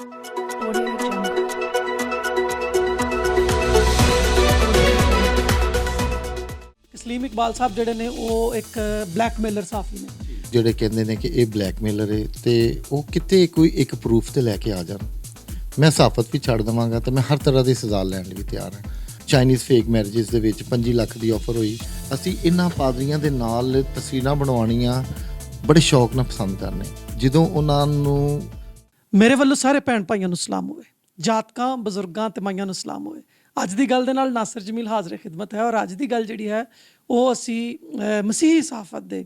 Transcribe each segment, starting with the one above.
Audio Jungle. ਤਸਲੀਮ ਇਕਬਾਲ ਸਾਹਿਬ ਜਿਹੜੇ ਨੇ ਉਹ ਇੱਕ ਬਲੈਕਮੇਲਰ ਸਾਫੀ ਨੇ। ਜਿਹੜੇ ਕਹਿੰਦੇ ਨੇ ਕਿ ਇਹ ਬਲੈਕਮੇਲਰ ਹੈ ਤੇ ਉਹ ਕਿਤੇ ਕੋਈ ਇੱਕ ਪ੍ਰੂਫ ਤੇ ਲੈ ਕੇ ਆ ਜਾਣ, ਮੈਂ ਸਾਫਤ ਵੀ ਛੱਡ ਦੇਵਾਂਗਾ ਤੇ ਮੈਂ ਹਰ ਤਰ੍ਹਾਂ ਦੀ ਸਜ਼ਾ ਲੈਣ ਲਈ ਵੀ ਤਿਆਰ ਹਾਂ। ਚਾਈਨੀਜ਼ ਫੇਕ ਮੈਰਿਜਸ ਦੇ ਵਿੱਚ 25 ਲੱਖ ਦੀ ਆਫਰ ਹੋਈ। ਅਸੀਂ ਇਹਨਾਂ ਪਾਦਰੀਆਂ ਦੇ ਨਾਲ ਤਸਵੀਰਾਂ ਬਣਵਾਉਣੀਆਂ ਬੜੇ ਸ਼ੌਕ ਨਾਲ ਪਸੰਦ ਕਰਨੇ। ਜਦੋਂ ਉਹਨਾਂ ਨੂੰ ਮੇਰੇ ਵੱਲੋਂ ਸਾਰੇ ਭੈਣ ਭਾਈਆਂ ਨੂੰ ਸਲਾਮ ਹੋਵੇ, ਜਾਤਕਾਂ ਬਜ਼ੁਰਗਾਂ ਤੇ ਮਾਈਆਂ ਨੂੰ ਸਲਾਮ ਹੋਵੇ। ਅੱਜ ਦੀ ਗੱਲ ਦੇ ਨਾਲ ਨਾਸਰ ਜਮੀਲ ਹਾਜ਼ਰ ਖਿਦਮਤ ਹੈ ਔਰ ਅੱਜ ਦੀ ਗੱਲ ਜਿਹੜੀ ਹੈ ਉਹ ਅਸੀਂ ਮਸੀਹੀ ਸਾਫਤ ਦੇ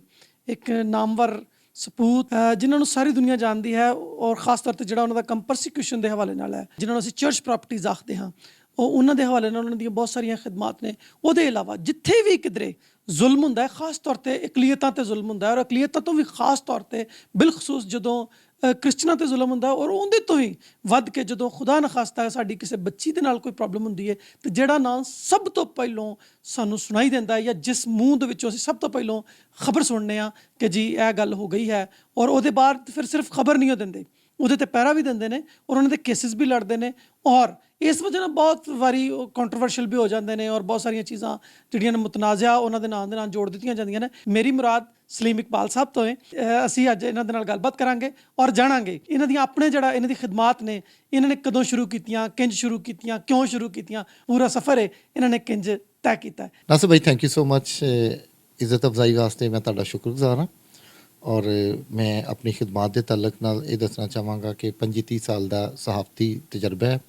ਇੱਕ ਨਾਮਵਰ ਸਪੂਤ ਜਿਨ੍ਹਾਂ ਨੂੰ ਸਾਰੀ ਦੁਨੀਆ ਜਾਣਦੀ ਹੈ ਔਰ ਖਾਸ ਤੌਰ ਤੇ ਜਿਹੜਾ ਉਹਨਾਂ ਦਾ ਕੰਮ ਪਰਸੀਕਿਊਸ਼ਨ ਦੇ ਹਵਾਲੇ ਨਾਲ ਹੈ, ਜਿਨ੍ਹਾਂ ਨੂੰ ਅਸੀਂ ਚਰਚ ਪ੍ਰਾਪਰਟੀਜ਼ ਆਖਦੇ ਹਾਂ, ਉਹ ਉਹਨਾਂ ਦੇ ਹਵਾਲੇ ਨਾਲ ਉਹਨਾਂ ਦੀਆਂ ਬਹੁਤ ਸਾਰੀਆਂ ਖਿਦਮਾਤ ਨੇ। ਉਹਦੇ ਇਲਾਵਾ ਜਿੱਥੇ ਵੀ ਕਿਧਰੇ ਜ਼ੁਲਮ ਹੁੰਦਾ ਹੈ, ਖਾਸ ਤੌਰ ਤੇ ਇਕਲੀਅਤਾਂ ਤੇ ਜ਼ੁਲਮ ਹੁੰਦਾ ਹੈ ਔਰ ਇਕਲੀਅਤਾਂ ਤੋਂ ਵੀ ਖਾਸ ਤੌਰ ਤੇ ਬਿਲਖਸੂਸ ਜਦੋਂ ਕ੍ਰਿਸਚਨਾਂ ਤੇ ਜ਼ੁਲਮ ਹੁੰਦਾ ਔਰ ਉਹਦੇ ਤੋਂ ਹੀ ਵੱਧ ਕੇ ਜਦੋਂ ਖੁਦਾ ਨਾ ਖਾਸਤਾ ਸਾਡੀ ਕਿਸੇ ਬੱਚੀ ਦੇ ਨਾਲ ਕੋਈ ਪ੍ਰੋਬਲਮ ਹੁੰਦੀ ਹੈ ਤੇ ਜਿਹੜਾ ਨਾਂ ਸਭ ਤੋਂ ਪਹਿਲੋਂ ਸਾਨੂੰ ਸੁਣਾਈ ਦਿੰਦਾ ਹੈ ਜਾਂ ਜਿਸ ਮੂੰਹ ਦੇ ਵਿੱਚੋਂ ਅਸੀਂ ਸਭ ਤੋਂ ਪਹਿਲੋਂ ਖਬਰ ਸੁਣਨੇ ਆ ਕਿ ਜੀ ਇਹ ਗੱਲ ਹੋ ਗਈ ਹੈ, ਔਰ ਉਹਦੇ ਬਾਅਦ ਫਿਰ ਸਿਰਫ ਖਬਰ ਨਹੀਂ ਉਹ ਦਿੰਦੇ, ਉਹਦੇ ਤੇ ਪਹਿਰਾ ਵੀ ਦਿੰਦੇ ਨੇ ਔਰ ਉਹਨਾਂ ਦੇ ਕੇਸਿਸ ਵੀ ਲੜਦੇ ਨੇ ਔਰ ਇਸ ਵਜ੍ਹਾ ਨਾਲ ਬਹੁਤ ਵਾਰੀ ਕੰਟਰੋਵਰਸ਼ੀਅਲ ਵੀ ਹੋ ਜਾਂਦੇ ਨੇ ਔਰ ਬਹੁਤ ਸਾਰੀਆਂ ਚੀਜ਼ਾਂ ਜਿਹੜੀਆਂ ਨੇ ਮੁਤਨਾਜ਼ਾ ਉਹਨਾਂ ਦੇ ਨਾਂ ਜੋੜ ਦਿੱਤੀਆਂ ਜਾਂਦੀਆਂ ਨੇ। ਮੇਰੀ ਮੁਰਾਦ ਸਲੀਮ ਇਕਬਾਲ ਸਾਹਿਬ ਤੋਂ ਹੈ। ਅਸੀਂ ਅੱਜ ਇਹਨਾਂ ਦੇ ਨਾਲ ਗੱਲਬਾਤ ਕਰਾਂਗੇ ਔਰ ਜਾਣਾਂਗੇ ਇਹਨਾਂ ਦੀਆਂ ਆਪਣੇ ਜਿਹੜਾ ਇਹਨਾਂ ਦੀ ਖਿਦਮਾਤ ਨੇ, ਇਹਨਾਂ ਨੇ ਕਦੋਂ ਸ਼ੁਰੂ ਕੀਤੀਆਂ, ਕਿੰਜ ਸ਼ੁਰੂ ਕੀਤੀਆਂ, ਕਿਉਂ ਸ਼ੁਰੂ ਕੀਤੀਆਂ, ਪੂਰਾ ਸਫ਼ਰ ਹੈ ਇਹਨਾਂ ਨੇ ਕਿੰਜ ਤੈਅ ਕੀਤਾ। ਨਾਸਰ ਭਾਈ ਥੈਂਕ ਯੂ ਸੋ ਮਚ। ਇੱਜ਼ਤ ਅਫਜ਼ਾਈ ਵਾਸਤੇ ਮੈਂ ਤੁਹਾਡਾ ਸ਼ੁਕਰਗੁਜ਼ਾਰ ਹਾਂ ਔਰ ਮੈਂ ਆਪਣੀ ਖਿਦਮਾਤ ਦੇ ਤਾਲੁਕ ਨਾਲ ਇਹ ਦੱਸਣਾ ਚਾਹਾਂਗਾ ਕਿ 25-30 ਸਾਲ ਦਾ ਸਹਾਫਤੀ ਤਜਰਬਾ ਹੈ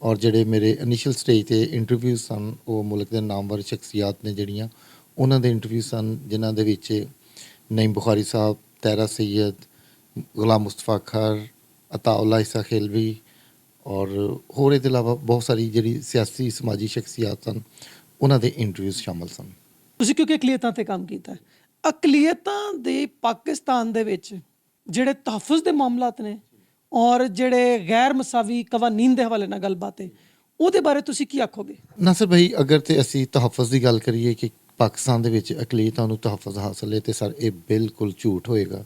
ਔਰ ਜਿਹੜੇ ਮੇਰੇ ਇਨੀਸ਼ੀਅਲ ਸਟੇਜ 'ਤੇ ਇੰਟਰਵਿਊ ਸਨ ਉਹ ਮੁਲਕ ਦੇ ਨਾਮਵਰ ਸ਼ਖਸੀਅਤ ਨੇ ਜਿਹੜੀਆਂ, ਉਹਨਾਂ ਦੇ ਇੰਟਰਵਿਊ ਸਨ ਜਿਨ੍ਹਾਂ ਦੇ ਵਿੱਚ ਨਈਮ ਬੁਖਾਰੀ ਸਾਹਿਬ, ਤੈਰਾ ਸੈयद, ਗੁਲਾਮ ਮੁਸਤਫਾ ਖਰ, ਅਤਾਉਲਾ ਇਸਾ ਖੇਲਵੀ ਔਰ ਹੋਰ ਇਹਦੇ ਇਲਾਵਾ ਬਹੁਤ ਸਾਰੀ ਜਿਹੜੀ ਸਿਆਸੀ ਸਮਾਜੀ ਸ਼ਖਸੀਅਤ ਸਨ ਉਹਨਾਂ ਦੇ ਇੰਟਰਵਿਊਜ਼ ਸ਼ਾਮਲ ਸਨ। ਤੁਸੀਂ ਕਿਉਂਕਿ ਅਕਲੀਅਤਾਂ ਤੇ ਕੰਮ ਕੀਤਾ ਹੈ, ਅਕਲੀਅਤਾਂ ਦੇ ਪਾਕਿਸਤਾਨ ਦੇ ਵਿੱਚ ਜਿਹੜੇ ਤਹਫੁਜ਼ ਦੇ ਮਾਮਲਾਤ ਨੇ ਔਰ ਜਿਹੜੇ ਗੈਰ ਮਸਾਵੀ ਕਵਾਨੀਨ ਦੇ ਹਵਾਲੇ ਨਾਲ ਗੱਲਬਾਤ ਹੈ, ਉਹਦੇ ਬਾਰੇ ਤੁਸੀਂ ਕੀ ਆਖੋਗੇ? ਨਾਸਰ ਭਾਈ ਅਗਰ ਤੇ ਅਸੀਂ ਤਹਫੁਜ਼ ਦੀ ਗੱਲ ਕਰੀਏ ਕਿ ਪਾਕਿਸਤਾਨ ਦੇ ਵਿੱਚ ਅਕਲੀਅਤਾਂ ਨੂੰ ਤਹਫੁਜ਼ ਹਾਸਲ ਹੈ ਤੇ ਸਰ ਇਹ ਬਿਲਕੁਲ ਝੂਠ ਹੋਏਗਾ,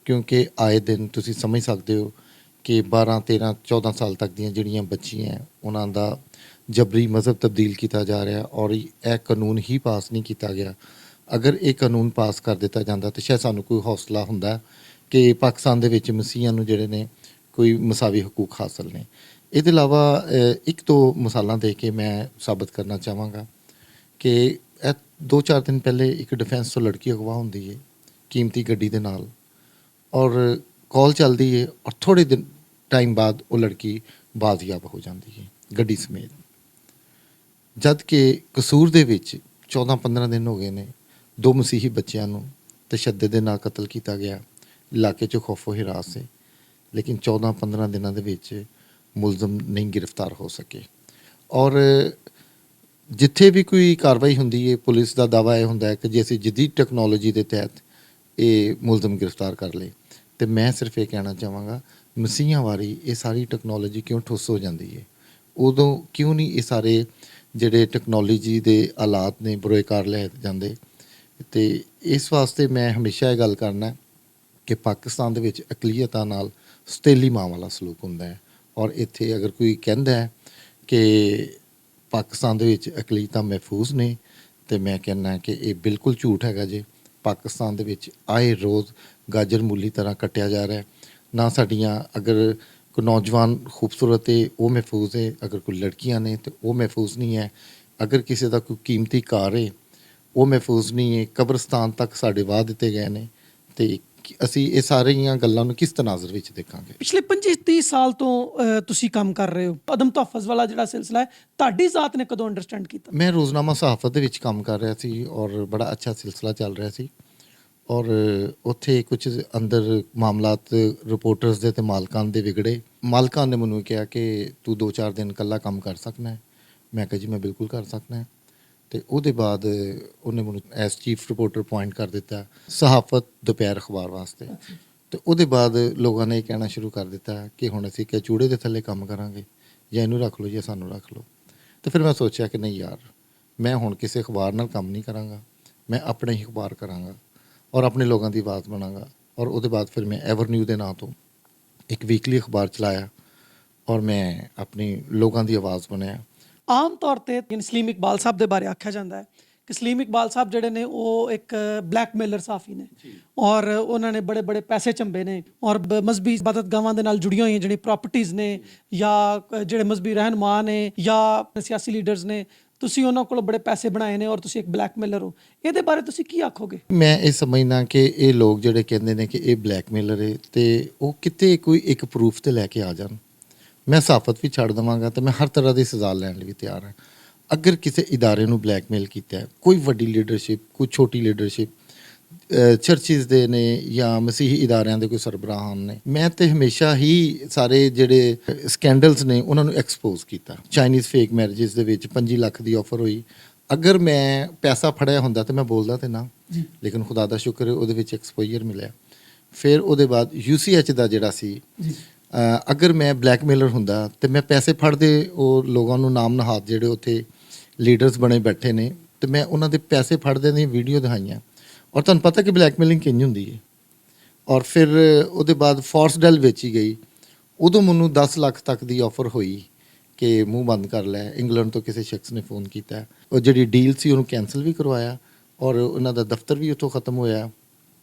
ਕਿਉਂਕਿ ਆਏ ਦਿਨ ਤੁਸੀਂ ਸਮਝ ਸਕਦੇ ਹੋ ਕਿ 12, 13, 14 ਸਾਲ ਤੱਕ ਦੀਆਂ ਜਿਹੜੀਆਂ ਬੱਚੀਆਂ ਉਹਨਾਂ ਦਾ ਜਬਰੀ ਮਜ਼ਹਬ ਤਬਦੀਲ ਕੀਤਾ ਜਾ ਰਿਹਾ ਔਰ ਇਹ ਕਾਨੂੰਨ ਹੀ ਪਾਸ ਨਹੀਂ ਕੀਤਾ ਗਿਆ। ਅਗਰ ਇਹ ਕਾਨੂੰਨ ਪਾਸ ਕਰ ਦਿੱਤਾ ਜਾਂਦਾ ਤਾਂ ਸ਼ਾਇਦ ਸਾਨੂੰ ਕੋਈ ਹੌਸਲਾ ਹੁੰਦਾ ਕਿ ਪਾਕਿਸਤਾਨ ਦੇ ਵਿੱਚ ਮਸੀਹਾਂ ਨੂੰ ਜਿਹੜੇ ਨੇ ਕੋਈ ਮਸਾਵੀ ਹਕੂਕ ਹਾਸਲ ਨੇ। ਇਹਦੇ ਇਲਾਵਾ ਇੱਕ ਦੋ ਮਿਸਾਲਾਂ ਦੇ ਕੇ ਮੈਂ ਸਾਬਤ ਕਰਨਾ ਚਾਹਾਂਗਾ ਕਿ ਇਹ 2-4 ਦਿਨ ਪਹਿਲੇ ਇੱਕ ਡਿਫੈਂਸ ਤੋਂ ਲੜਕੀ ਅਗਵਾ ਹੁੰਦੀ ਹੈ ਕੀਮਤੀ ਗੱਡੀ ਦੇ ਨਾਲ ਔਰ ਕਾਲ ਚੱਲਦੀ ਹੈ ਔਰ ਥੋੜ੍ਹੇ ਦਿਨ ਟਾਈਮ ਬਾਅਦ ਉਹ ਲੜਕੀ ਬਾਜ਼ਿਆਬ ਹੋ ਜਾਂਦੀ ਹੈ ਗੱਡੀ ਸਮੇਤ, ਜਦ ਕਿ ਕਸੂਰ ਦੇ ਵਿੱਚ 14-15 ਦਿਨ ਹੋ ਗਏ ਨੇ 2 ਮਸੀਹੀ ਬੱਚਿਆਂ ਨੂੰ ਤਸ਼ੱਦਦ ਦੇ ਨਾਲ ਕਤਲ ਕੀਤਾ ਗਿਆ। ਇਲਾਕੇ 'ਚ ਖੌਫੋ ਹਿਰਾਸ ਹੈ, ਲੇਕਿਨ 14-15 ਦਿਨਾਂ ਦੇ ਵਿੱਚ ਮੁਲਜ਼ਮ ਨਹੀਂ ਗ੍ਰਿਫਤਾਰ ਹੋ ਸਕੇ ਔਰ ਜਿੱਥੇ ਵੀ ਕੋਈ ਕਾਰਵਾਈ ਹੁੰਦੀ ਹੈ ਪੁਲਿਸ ਦਾ ਦਾਅਵਾ ਇਹ ਹੁੰਦਾ ਹੈ ਕਿ ਜੇ ਅਸੀਂ ਜਦੀਦ ਟੈਕਨੋਲੋਜੀ ਦੇ ਤਹਿਤ ਇਹ ਮੁਲਜ਼ਮ ਗ੍ਰਿਫਤਾਰ ਕਰ ਲਏ। ਤੇ ਮੈਂ ਸਿਰਫ ਇਹ ਕਹਿਣਾ ਚਾਹਾਂਗਾ ਮਸੀਹਾਂ ਵਾਰੀ ਇਹ ਸਾਰੀ ਟੈਕਨੋਲੋਜੀ ਕਿਉਂ ਠੁੱਸ ਹੋ ਜਾਂਦੀ ਹੈ, ਉਦੋਂ ਕਿਉਂ ਨਹੀਂ ਇਹ ਸਾਰੇ ਜਿਹੜੇ ਟੈਕਨੋਲੋਜੀ ਦੇ ਆਲਾਤ ਨੇ ਬਰੋਏਕਾਰ ਲੈ ਜਾਂਦੇ। ਤੇ ਇਸ ਵਾਸਤੇ ਮੈਂ ਹਮੇਸ਼ਾ ਇਹ ਗੱਲ ਕਰਨਾ ਕਿ ਪਾਕਿਸਤਾਨ ਦੇ ਵਿੱਚ ਅਕਲੀਅਤਾਂ ਨਾਲ ਸਤੇਲੀ ਮਾਂ ਵਾਲਾ ਸਲੂਕ ਹੁੰਦਾ ਹੈ ਔਰ ਇੱਥੇ ਅਗਰ ਕੋਈ ਕਹਿੰਦਾ ਹੈ ਕਿ ਪਾਕਿਸਤਾਨ ਦੇ ਵਿੱਚ ਅਕਲੀਅਤਾਂ ਮਹਿਫੂਜ਼ ਨੇ ਤੇ ਮੈਂ ਕਹਿੰਦਾ ਕਿ ਇਹ ਬਿਲਕੁਲ ਝੂਠ ਹੈਗਾ। ਜੇ ਪਾਕਿਸਤਾਨ ਦੇ ਵਿੱਚ ਆਏ ਰੋਜ਼ ਗਾਜਰ ਮੂਲੀ ਤਰ੍ਹਾਂ ਕੱਟਿਆ ਜਾ ਰਿਹਾ, ਨਾ ਸਾਡੀਆਂ ਅਗਰ ਕੋਈ ਨੌਜਵਾਨ ਖੂਬਸੂਰਤ ਹੈ ਉਹ ਮਹਿਫੂਜ਼ ਹੈ, ਅਗਰ ਕੋਈ ਲੜਕੀਆਂ ਨੇ ਤਾਂ ਉਹ ਮਹਿਫੂਜ਼ ਨਹੀਂ ਹੈ, ਅਗਰ ਕਿਸੇ ਦਾ ਕੋਈ ਕੀਮਤੀ ਕਾਰ ਹੈ ਉਹ ਮਹਿਫੂਜ਼ ਨਹੀਂ ਹੈ, ਕਬਰਸਤਾਨ ਤੱਕ ਸਾਡੇ ਵਾਹ ਦਿੱਤੇ ਗਏ ਨੇ। ਤੇ ਅਸੀਂ ਇਹ ਸਾਰੀਆਂ ਗੱਲਾਂ ਨੂੰ ਕਿਸ ਤਨਾਜ਼ਰ ਵਿੱਚ ਦੇਖਾਂਗੇ? ਪਿਛਲੇ 25-30 ਸਾਲ ਤੋਂ ਤੁਸੀਂ ਕੰਮ ਕਰ ਰਹੇ ਹੋ, ਅਦਮ ਤਹਫੁਜ਼ ਵਾਲਾ ਜਿਹੜਾ ਸਿਲਸਿਲਾ ਹੈ ਤੁਹਾਡੀ ਜ਼ਾਤ ਨੇ ਕਦੋਂ ਅੰਡਰਸਟੈਂਡ ਕੀਤਾ? ਮੈਂ ਰੋਜ਼ਨਾਮਾ ਸਹਾਫਤ ਦੇ ਵਿੱਚ ਕੰਮ ਕਰ ਰਿਹਾ ਸੀ ਔਰ ਬੜਾ ਅੱਛਾ ਸਿਲਸਿਲਾ ਚੱਲ ਰਿਹਾ ਸੀ ਔਰ ਉੱਥੇ ਕੁਝ ਅੰਦਰ ਮਾਮਲਾਤ ਰਿਪੋਰਟਰਸ ਦੇ ਤੇ ਮਾਲਕਾਂ ਦੇ ਵਿਗੜੇ। ਮਾਲਕਾਂ ਨੇ ਮੈਨੂੰ ਕਿਹਾ ਕਿ ਤੂੰ 2-4 ਦਿਨ ਇਕੱਲਾ ਕੰਮ ਕਰ ਸਕਣਾ ਹੈ। ਮੈਂ ਕਿਹਾ ਜੀ ਮੈਂ ਬਿਲਕੁਲ ਕਰ ਸਕਦਾ ਹੈ। ਤੇ ਉਹਦੇ ਬਾਅਦ ਉਹਨੇ ਮੈਨੂੰ ਐਸ ਚੀਫ ਰਿਪੋਰਟਰ ਅਪੁਆਇੰਟ ਕਰ ਦਿੱਤਾ ਸਹਾਫਤ ਦੁਪਹਿਰ ਅਖਬਾਰ ਵਾਸਤੇ। ਤੇ ਉਹਦੇ ਬਾਅਦ ਲੋਕਾਂ ਨੇ ਇਹ ਕਹਿਣਾ ਸ਼ੁਰੂ ਕਰ ਦਿੱਤਾ ਕਿ ਹੁਣ ਅਸੀਂ ਕਿ ਚੂੜੇ ਦੇ ਥੱਲੇ ਕੰਮ ਕਰਾਂਗੇ, ਜਾਂ ਇਹਨੂੰ ਰੱਖ ਲਓ ਜਾਂ ਸਾਨੂੰ ਰੱਖ ਲਓ। ਤੇ ਫਿਰ ਮੈਂ ਸੋਚਿਆ ਕਿ ਨਹੀਂ ਯਾਰ, ਮੈਂ ਹੁਣ ਕਿਸੇ ਅਖਬਾਰ ਨਾਲ ਕੰਮ ਨਹੀਂ ਕਰਾਂਗਾ, ਮੈਂ ਆਪਣੇ ਹੀ ਅਖਬਾਰ ਕਰਾਂਗਾ ਔਰ ਆਪਣੇ ਲੋਕਾਂ ਦੀ ਆਵਾਜ਼ ਬਣਾਂਗਾ। ਔਰ ਉਹਦੇ ਬਾਅਦ ਫਿਰ ਮੈਂ ਐਵਰ ਨਿਊ ਦੇ ਨਾਂ ਤੋਂ ਇੱਕ ਵੀਕਲੀ ਅਖਬਾਰ ਚਲਾਇਆ ਔਰ ਮੈਂ ਆਪਣੀ ਲੋਕਾਂ ਦੀ ਆਵਾਜ਼ ਬਣਿਆ। ਆਮ ਤੌਰ ਤੇ ਸਲੀਮ ਇਕਬਾਲ ਸਾਹਿਬ ਦੇ ਬਾਰੇ ਆਖਿਆ ਜਾਂਦਾ ਹੈ ਕਿ ਸਲੀਮ ਇਕਬਾਲ ਸਾਹਿਬ ਜਿਹੜੇ ਨੇ ਉਹ ਇੱਕ ਬਲੈਕਮੇਲਰ ਸਾਫੀ ਨੇ ਔਰ ਉਹਨਾਂ ਨੇ ਬੜੇ ਬੜੇ ਪੈਸੇ ਚੰਬੇ ਨੇ ਔਰ ਮਜ਼ਹਬੀ ਇਬਾਦਤਗਾਹਾਂ ਦੇ ਨਾਲ ਜੁੜੀਆਂ ਹੋਈਆਂ ਜਿਹੜੀ ਪ੍ਰਾਪਰਟੀਆਂ ਨੇ ਜਾਂ ਜਿਹੜੇ ਮਜ਼ਹਬੀ ਰਹਿਨੁਮਾ ਨੇ ਜਾਂ ਸਿਆਸੀ ਲੀਡਰਸ ਨੇ, ਤੁਸੀਂ ਉਹਨਾਂ ਕੋਲੋਂ ਬੜੇ ਪੈਸੇ ਬਣਾਏ ਨੇ ਔਰ ਤੁਸੀਂ ਇੱਕ ਬਲੈਕਮੇਲਰ ਹੋ। ਇਹਦੇ ਬਾਰੇ ਤੁਸੀਂ ਕੀ ਆਖੋਗੇ? ਮੈਂ ਇਹ ਸਮਝਦਾ ਕਿ ਇਹ ਲੋਕ ਜਿਹੜੇ ਕਹਿੰਦੇ ਨੇ ਕਿ ਇਹ ਬਲੈਕਮੇਲਰ ਹੈ ਤੇ ਉਹ ਕਿਤੇ ਕੋਈ ਇੱਕ ਪ੍ਰੂਫ ਤੇ ਲੈ ਕੇ ਆ ਜਾਣ। ਮੈਂ ਸਹਾਫਤ ਵੀ ਛੱਡ ਦੇਵਾਂਗਾ ਤੇ ਮੈਂ ਹਰ ਤਰ੍ਹਾਂ ਦੀ ਸਜ਼ਾ ਲੈਣ ਲਈ ਵੀ ਤਿਆਰ ਹਾਂ। ਅਗਰ ਕਿਸੇ ਇਦਾਰੇ ਨੂੰ ਬਲੈਕਮੇਲ ਕੀਤਾ ਹੈ, ਕੋਈ ਵੱਡੀ ਲੀਡਰਸ਼ਿਪ, ਕੋਈ ਛੋਟੀ ਲੀਡਰਸ਼ਿਪ, ਚਰਚਿਸ ਦੇ ਨੇ ਜਾਂ ਮਸੀਹੀ ਇਦਾਰਿਆਂ ਦੇ ਕੋਈ ਸਰਬਰਾਹਾਂ ਨੇ, ਮੈਂ ਤੇ ਹਮੇਸ਼ਾ ਹੀ ਸਾਰੇ ਜਿਹੜੇ ਸਕੈਂਡਲਸ ਨੇ ਉਹਨਾਂ ਨੂੰ ਐਕਸਪੋਜ਼ ਕੀਤਾ। ਚਾਈਨੀਜ਼ ਫੇਕ ਮੈਰਿਜਸ ਦੇ ਵਿੱਚ 5 ਲੱਖ ਦੀ ਆਫਰ ਹੋਈ। ਅਗਰ ਮੈਂ ਪੈਸਾ ਫੜਿਆ ਹੁੰਦਾ ਤੇ ਮੈਂ ਬੋਲਦਾ ਤੇ ਨਾ, ਲੇਕਿਨ ਖੁਦਾ ਦਾ ਸ਼ੁਕਰ ਹੈ ਉਹਦੇ ਵਿੱਚ ਐਕਸਪੋਜ਼ਰ ਮਿਲਿਆ। ਫਿਰ ਉਹਦੇ ਬਾਅਦ UCH ਦਾ ਜਿਹੜਾ ਸੀ, ਅਗਰ ਮੈਂ ਬਲੈਕਮੇਲਰ ਹੁੰਦਾ ਤੇ ਮੈਂ ਪੈਸੇ ਫੜਦੇ ਉਹ ਲੋਕਾਂ ਨੂੰ ਨਾਮ ਨਹਾਦ ਜਿਹੜੇ ਉੱਥੇ ਲੀਡਰਸ ਬਣੇ ਬੈਠੇ ਨੇ ਤੇ ਮੈਂ ਉਹਨਾਂ ਦੇ ਪੈਸੇ ਫੜਦੇ ਦੀ ਵੀਡੀਓ ਦਿਖਾਈਆਂ। ਔਰ ਤੁਹਾਨੂੰ ਪਤਾ ਕਿ ਬਲੈਕਮੇਲਿੰਗ ਕਿੰਝ ਹੁੰਦੀ ਹੈ। ਔਰ ਫਿਰ ਉਹਦੇ ਬਾਅਦ ਫੋਰਸਡੈਲ ਵੇਚੀ ਗਈ। ਉਦੋਂ ਮੈਨੂੰ 10 ਲੱਖ ਤੱਕ ਦੀ ਆਫਰ ਹੋਈ ਕਿ ਮੂੰਹ ਬੰਦ ਕਰ ਲੈ। ਇੰਗਲੈਂਡ ਤੋਂ ਕਿਸੇ ਸ਼ਖਸ ਨੇ ਫੋਨ ਕੀਤਾ, ਉਹ ਜਿਹੜੀ ਡੀਲ ਸੀ ਉਹਨੂੰ ਕੈਂਸਲ ਵੀ ਕਰਵਾਇਆ ਔਰ ਉਹਨਾਂ ਦਾ ਦਫ਼ਤਰ ਵੀ ਉੱਥੋਂ ਖਤਮ ਹੋਇਆ,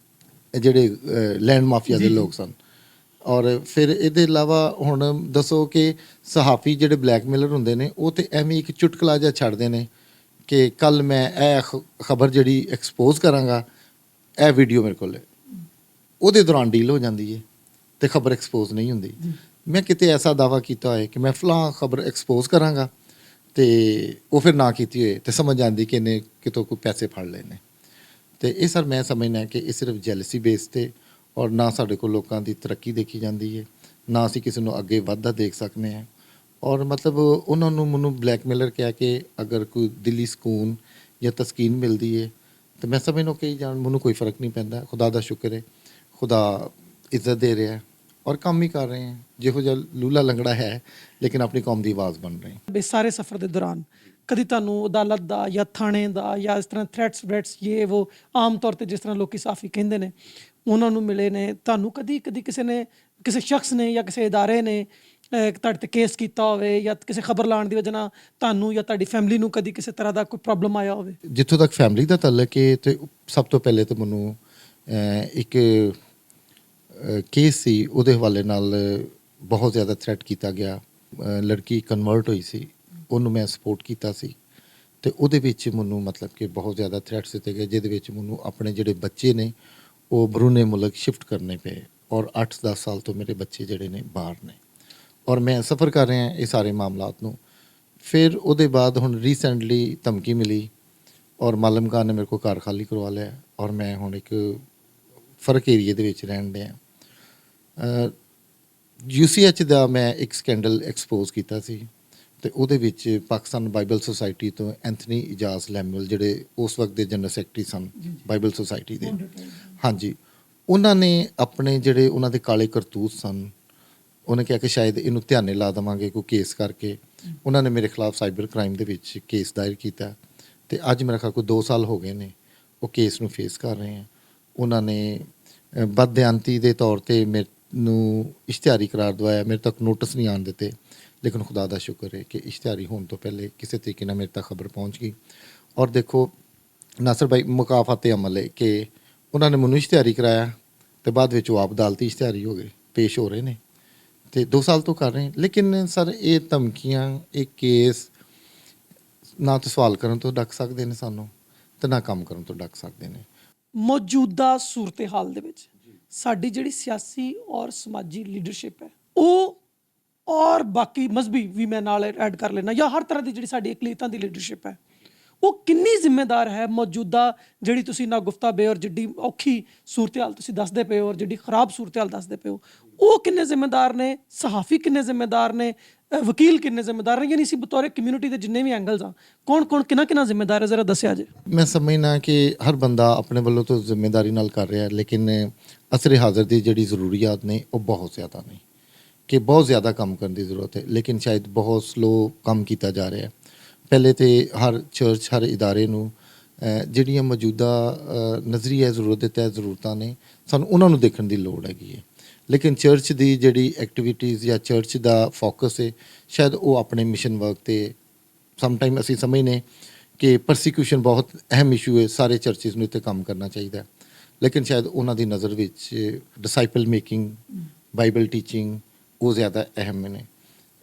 ਜਿਹੜੇ ਲੈਂਡ ਮਾਫੀਆ ਦੇ ਲੋਕ ਸਨ। ਔਰ ਫਿਰ ਇਹਦੇ ਇਲਾਵਾ ਹੁਣ ਦੱਸੋ ਕਿ ਸਹਾਫੀ ਜਿਹੜੇ ਬਲੈਕਮੇਲਰ ਹੁੰਦੇ ਨੇ ਉਹ ਤੇ ਐਵੇਂ ਇੱਕ ਚੁਟਕਲਾ ਜਿਹਾ ਛੱਡਦੇ ਨੇ ਕਿ ਕੱਲ ਮੈਂ ਇਹ ਖਬਰ ਜਿਹੜੀ ਐਕਸਪੋਜ਼ ਕਰਾਂਗਾ, ਇਹ ਵੀਡੀਓ ਮੇਰੇ ਕੋਲ ਹੈ। ਉਹਦੇ ਦੌਰਾਨ ਡੀਲ ਹੋ ਜਾਂਦੀ ਹੈ ਤੇ ਖਬਰ ਐਕਸਪੋਜ਼ ਨਹੀਂ ਹੁੰਦੀ। ਮੈਂ ਕਿਤੇ ਐਸਾ ਦਾਵਾ ਕੀਤਾ ਹੋਏ ਕਿ ਮੈਂ ਫਲਾਂ ਖਬਰ ਐਕਸਪੋਜ਼ ਕਰਾਂਗਾ ਤੇ ਉਹ ਫਿਰ ਨਾ ਕੀਤੀ ਹੋਏ ਤੇ ਸਮਝ ਆਉਂਦੀ ਕਿ ਇਹਨੇ ਕਿਤੋਂ ਕੋਈ ਪੈਸੇ ਫੜ ਲਏ ਨੇ। ਤੇ ਇਹ ਸਰ ਮੈਂ ਸਮਝਦਾ ਕਿ ਇਹ ਸਿਰਫ ਜੈਲਸੀ ਬੇਸ ਤੇ, ਔਰ ਨਾ ਸਾਡੇ ਕੋਲ ਲੋਕਾਂ ਦੀ ਤਰੱਕੀ ਦੇਖੀ ਜਾਂਦੀ ਹੈ, ਨਾ ਅਸੀਂ ਕਿਸੇ ਨੂੰ ਅੱਗੇ ਵੱਧਦਾ ਦੇਖ ਸਕਦੇ ਹਾਂ। ਔਰ ਮਤਲਬ ਉਹਨਾਂ ਨੂੰ ਮੈਨੂੰ ਬਲੈਕਮੇਲਰ ਕਹਿ ਕੇ ਅਗਰ ਕੋਈ ਦਿਲੀ ਸਕੂਨ ਜਾਂ ਤਸਕੀਨ ਮਿਲਦੀ ਹੈ ਤਾਂ ਮੈਂ ਸਮਝਦਾ ਕਿ ਜਾਣ ਮੈਨੂੰ ਕੋਈ ਫਰਕ ਨਹੀਂ ਪੈਂਦਾ। ਖੁਦਾ ਦਾ ਸ਼ੁਕਰ ਹੈ, ਖੁਦਾ ਇੱਜ਼ਤ ਦੇ ਰਿਹਾ ਔਰ ਕੰਮ ਵੀ ਕਰ ਰਹੇ ਹਾਂ। ਜਿਹੋ ਜਿਹਾ ਲੂਲਾ ਲੰਗੜਾ ਹੈ ਲੇਕਿਨ ਆਪਣੀ ਕੌਮ ਦੀ ਆਵਾਜ਼ ਬਣ ਰਹੇ। ਇਸ ਸਾਰੇ ਸਫ਼ਰ ਦੇ ਦੌਰਾਨ ਕਦੀ ਤੁਹਾਨੂੰ ਅਦਾਲਤ ਦਾ ਜਾਂ ਥਾਣੇ ਦਾ ਜਾਂ ਇਸ ਤਰ੍ਹਾਂ ਥ੍ਰੈਟਸ ਇਹ ਉਹ ਆਮ ਤੌਰ ਤੇ ਜਿਸ ਤਰ੍ਹਾਂ ਲੋਕੀ ਸਾਫੀ ਕਹਿੰਦੇ ਨੇ ਉਹਨਾਂ ਨੂੰ ਮਿਲੇ ਨੇ, ਤੁਹਾਨੂੰ ਕਦੀ ਕਿਸੇ ਨੇ, ਕਿਸੇ ਸ਼ਖਸ ਨੇ ਜਾਂ ਕਿਸੇ ਇਦਾਰੇ ਨੇ ਤੁਹਾਡੇ ਤੇ ਕੇਸ ਕੀਤਾ ਹੋਵੇ ਜਾਂ ਕਿਸੇ ਖਬਰ ਲਾਉਣ ਦੀ ਵਜ੍ਹਾ ਨਾਲ ਤੁਹਾਨੂੰ ਜਾਂ ਤੁਹਾਡੀ ਫੈਮਿਲੀ ਨੂੰ ਕਦੀ ਕਿਸੇ ਤਰ੍ਹਾਂ ਦਾ ਕੋਈ ਪ੍ਰੋਬਲਮ ਆਇਆ ਹੋਵੇ? ਜਿੱਥੋਂ ਤੱਕ ਫੈਮਿਲੀ ਦਾ ਤਾਲੁਕ ਹੈ ਤੇ ਸਭ ਤੋਂ ਪਹਿਲੇ ਤਾਂ ਮੈਨੂੰ ਇੱਕ ਕੇਸ ਸੀ, ਉਹਦੇ ਹਵਾਲੇ ਨਾਲ ਬਹੁਤ ਜ਼ਿਆਦਾ ਥ੍ਰੈਟ ਕੀਤਾ ਗਿਆ। ਲੜਕੀ ਕਨਵਰਟ ਹੋਈ ਸੀ, ਉਹਨੂੰ ਮੈਂ ਸਪੋਰਟ ਕੀਤਾ ਸੀ ਤੇ ਉਹਦੇ ਵਿੱਚ ਮੈਨੂੰ ਮਤਲਬ ਕਿ ਬਹੁਤ ਜ਼ਿਆਦਾ ਥ੍ਰੈਟਸ ਦਿੱਤੇ ਗਏ, ਜਿਹਦੇ ਵਿੱਚ ਮੈਨੂੰ ਆਪਣੇ ਜਿਹੜੇ ਬੱਚੇ ਨੇ ਉਹ ਬਰੂਨੇ ਮੁਲਕ ਸ਼ਿਫਟ ਕਰਨੇ ਪਏ ਔਰ 8-10 ਸਾਲ ਤੋਂ ਮੇਰੇ ਬੱਚੇ ਜਿਹੜੇ ਨੇ ਬਾਹਰ ਨੇ ਔਰ ਮੈਂ ਸਫਰ ਕਰ ਰਿਹਾ ਇਹ ਸਾਰੇ ਮਾਮਲਾਤ ਨੂੰ। ਫਿਰ ਉਹਦੇ ਬਾਅਦ ਹੁਣ ਰੀਸੈਂਟਲੀ ਧਮਕੀ ਮਿਲੀ ਔਰ ਮਾਲਮ ਖਾਨ ਨੇ ਮੇਰੇ ਕੋਲ ਘਰ ਖਾਲੀ ਕਰਵਾ ਲਿਆ ਔਰ ਮੈਂ ਹੁਣ ਇੱਕ ਫਰਕ ਏਰੀਏ ਦੇ ਵਿੱਚ ਰਹਿਣ ਡਿਆ। UCH ਦਾ ਮੈਂ ਇੱਕ ਸਕੈਂਡਲ ਐਕਸਪੋਜ਼ ਕੀਤਾ ਸੀ ਤੇ ਉਹਦੇ ਵਿੱਚ ਪਾਕਿਸਤਾਨ ਬਾਈਬਲ ਸੁਸਾਇਟੀ ਤੋਂ ਐਂਥਨੀ ਇਜਾਜ਼ ਲੈਮੂਅਲ ਜਿਹੜੇ ਉਸ ਵਕਤ ਦੇ ਜਨਰਲ ਸੈਕਟਰੀ ਸਨ ਬਾਈਬਲ ਸੁਸਾਇਟੀ ਦੇ, ਹਾਂਜੀ, ਉਹਨਾਂ ਨੇ ਆਪਣੇ ਜਿਹੜੇ ਉਹਨਾਂ ਦੇ ਕਾਲੇ ਕਰਤੂਤ ਸਨ, ਉਹਨੇ ਕਿਹਾ ਕਿ ਸ਼ਾਇਦ ਇਹਨੂੰ ਧਿਆਨੇ ਲਾ ਦੇਵਾਂਗੇ ਕੋਈ ਕੇਸ ਕਰਕੇ। ਉਹਨਾਂ ਨੇ ਮੇਰੇ ਖਿਲਾਫ ਸਾਈਬਰ ਕ੍ਰਾਈਮ ਦੇ ਵਿੱਚ ਕੇਸ ਦਾਇਰ ਕੀਤਾ ਤੇ ਅੱਜ ਮੇਰਾ ਖਿਆਲ ਕੋਈ 2 ਸਾਲ ਹੋ ਗਏ ਨੇ ਉਹ ਕੇਸ ਨੂੰ ਫੇਸ ਕਰ ਰਹੇ ਆ। ਉਹਨਾਂ ਨੇ ਬਦਦਿਆਨਤੀ ਦੇ ਤੌਰ ਤੇ ਮੈਨੂੰ ਇਸ਼ਤਿਹਾਰੀ ਕਰਾਰ ਦਵਾਇਆ, ਮੇਰੇ ਤੱਕ ਨੋਟਿਸ ਨਹੀਂ ਆਉਣ ਦਿੱਤੇ, ਲੇਕਿਨ ਖੁਦਾ ਦਾ ਸ਼ੁਕਰ ਹੈ ਕਿ ਇਸ਼ਤਿਹਾਰੀ ਹੋਣ ਤੋਂ ਪਹਿਲੇ ਕਿਸੇ ਤਰੀਕੇ ਨਾਲ ਮੇਰੇ ਤੱਕ ਖਬਰ ਪਹੁੰਚ ਗਈ। ਔਰ ਦੇਖੋ ਨਾਸਰ ਭਾਈ ਮੁਕਾਫਾਤੇ ਅਮਲ ਹੈ ਕਿ ਉਹਨਾਂ ਨੇ ਮੈਨੂੰ ਇਸ਼ਤਿਹਾਰੀ ਕਰਾਇਆ ਤੇ ਬਾਅਦ ਵਿੱਚ ਉਹ ਆਪ ਅਦਾਲਤੀ ਇਸ਼ਤਿਹਾਰੀ ਹੋ ਗਏ, ਪੇਸ਼ ਹੋ ਰਹੇ ਨੇ ਤੇ 2 ਸਾਲ ਤੋਂ ਕਰ ਰਹੇ। ਲੇਕਿਨ ਸਰ ਇਹ ਧਮਕੀਆਂ, ਇਹ ਕੇਸ ਨਾ ਤਾਂ ਸਵਾਲ ਕਰਨ ਤੋਂ ਡੱਕ ਸਕਦੇ ਨੇ ਸਾਨੂੰ ਤੇ ਨਾ ਕੰਮ ਕਰਨ ਤੋਂ ਡੱਕ ਸਕਦੇ ਨੇ। ਮੌਜੂਦਾ ਸੂਰਤ ਹਾਲ ਦੇ ਵਿੱਚ ਸਾਡੀ ਜਿਹੜੀ ਸਿਆਸੀ ਔਰ ਸਮਾਜੀ ਲੀਡਰਸ਼ਿਪ ਹੈ ਉਹ ਔਰ ਬਾਕੀ ਮਜ਼ਹਬੀ ਵੀ ਮੈਂ ਨਾਲ ਐਡ ਕਰ ਲੈਣਾ ਜਾਂ ਹਰ ਤਰ੍ਹਾਂ ਦੀ ਜਿਹੜੀ ਸਾਡੀ ਇਕਲੀਤਾਂ ਦੀ ਲੀਡਰਸ਼ਿਪ ਹੈ ਉਹ ਕਿੰਨੀ ਜ਼ਿੰਮੇਦਾਰ ਹੈ ਮੌਜੂਦਾ ਜਿਹੜੀ ਤੁਸੀਂ ਨਾ ਗੁਫਤਾਬੇ ਔਰ ਜਿੱਡੀ ਔਖੀ ਸੂਰਤ ਹਾਲ ਤੁਸੀਂ ਦੱਸਦੇ ਪਏ ਹੋ ਔਰ ਜਿਹੜੀ ਖਰਾਬ ਸੂਰਤ ਹਾਲ ਦੱਸਦੇ ਪਏ ਹੋ, ਉਹ ਕਿੰਨੇ ਜ਼ਿੰਮੇਦਾਰ ਨੇ? ਸਹਾਫੀ ਕਿੰਨੇ ਜ਼ਿੰਮੇਦਾਰ ਨੇ? ਵਕੀਲ ਕਿੰਨੇ ਜ਼ਿੰਮੇਦਾਰ ਨੇ? ਯਾਨੀ ਅਸੀਂ ਬਤੌਰ ਕਮਿਊਨਿਟੀ ਦੇ ਜਿੰਨੇ ਵੀ ਐਂਗਲਸ ਆ ਕੌਣ ਕਿੰਨਾ ਜ਼ਿੰਮੇਦਾਰ ਹੈ, ਜ਼ਰਾ ਦੱਸਿਆ ਜੇ। ਮੈਂ ਸਮਝਣਾ ਕਿ ਹਰ ਬੰਦਾ ਆਪਣੇ ਵੱਲੋਂ ਤੋਂ ਜ਼ਿੰਮੇਦਾਰੀ ਨਾਲ ਕਰ ਰਿਹਾ, ਲੇਕਿਨ ਅਸਰੇ ਹਾਜ਼ਰ ਦੀ ਜਿਹੜੀ ਜ਼ਰੂਰੀਆਤ ਨੇ ਉਹ ਬਹੁਤ ਜ਼ਿਆਦਾ ਨੇ ਕਿ ਬਹੁਤ ਜ਼ਿਆਦਾ ਕੰਮ ਕਰਨ ਦੀ ਜ਼ਰੂਰਤ ਹੈ, ਲੇਕਿਨ ਸ਼ਾਇਦ ਬਹੁਤ ਸਲੋ ਕੰਮ ਕੀਤਾ ਜਾ ਰਿਹਾ। ਪਹਿਲੇ ਤੇ ਹਰ ਚਰਚ, ਹਰ ਇਦਾਰੇ ਨੂੰ ਜਿਹੜੀਆਂ ਮੌਜੂਦਾ ਨਜ਼ਰੀਆ ਜ਼ਰੂਰਤ ਦੇ ਤਹਿਤ ਜ਼ਰੂਰਤਾਂ ਨੇ ਸਾਨੂੰ ਉਹਨਾਂ ਨੂੰ ਦੇਖਣ ਦੀ ਲੋੜ ਹੈਗੀ ਹੈ। ਲੇਕਿਨ ਚਰਚ ਦੀ ਜਿਹੜੀ ਐਕਟੀਵਿਟੀਜ਼ ਜਾਂ ਚਰਚ ਦਾ ਫੋਕਸ ਹੈ ਸ਼ਾਇਦ ਉਹ ਆਪਣੇ ਮਿਸ਼ਨ ਵਰਕ ਤੇ ਸਮ ਟਾਈਮ ਅਸੀਂ ਸਮਝਨੇ ਕਿ ਪਰਸੀਕਿਊਸ਼ਨ ਬਹੁਤ ਅਹਿਮ ਇਸ਼ੂ ਹੈ, ਸਾਰੇ ਚਰਚਿਸ ਨੂੰ ਇੱਥੇ ਕੰਮ ਕਰਨਾ ਚਾਹੀਦਾ ਹੈ। ਲੇਕਿਨ ਸ਼ਾਇਦ ਉਹਨਾਂ ਦੀ ਨਜ਼ਰ ਵਿੱਚ ਡਿਸਾਈਪਲ ਮੇਕਿੰਗ, ਬਾਈਬਲ ਟੀਚਿੰਗ ਉਹ ਜ਼ਿਆਦਾ ਅਹਿਮ ਨੇ।